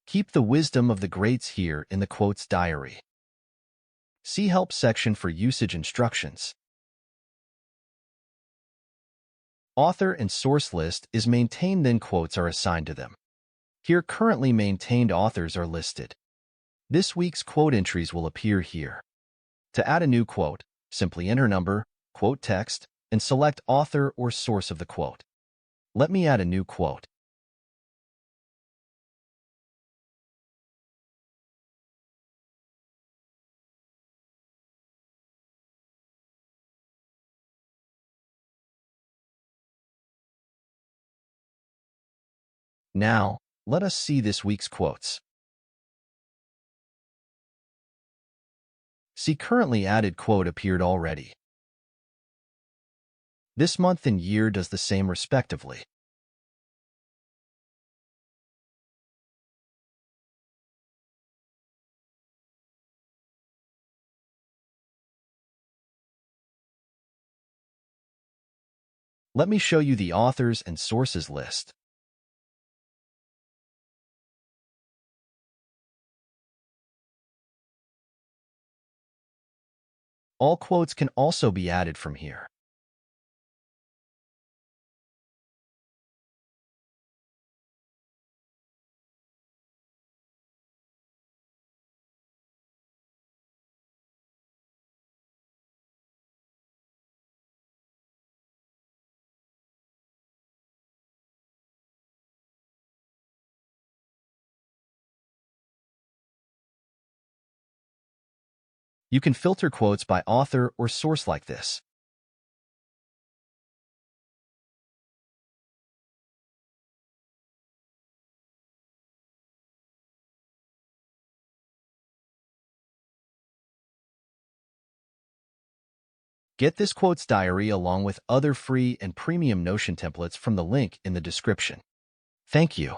Keep the wisdom of the greats here in the quotes diary. See Help section for usage instructions. Author and source list is maintained, then quotes are assigned to them. Here, currently maintained authors are listed. This week's quote entries will appear here. To add a new quote, simply enter number, quote text, and select author or source of the quote. Let me add a new quote. Now, let us see this week's quotes. See currently added quote appeared already. This month and year does the same respectively. Let me show you the authors and sources list. All quotes can also be added from here. You can filter quotes by author or source like this. Get this quotes diary along with other free and premium Notion templates from the link in the description. Thank you.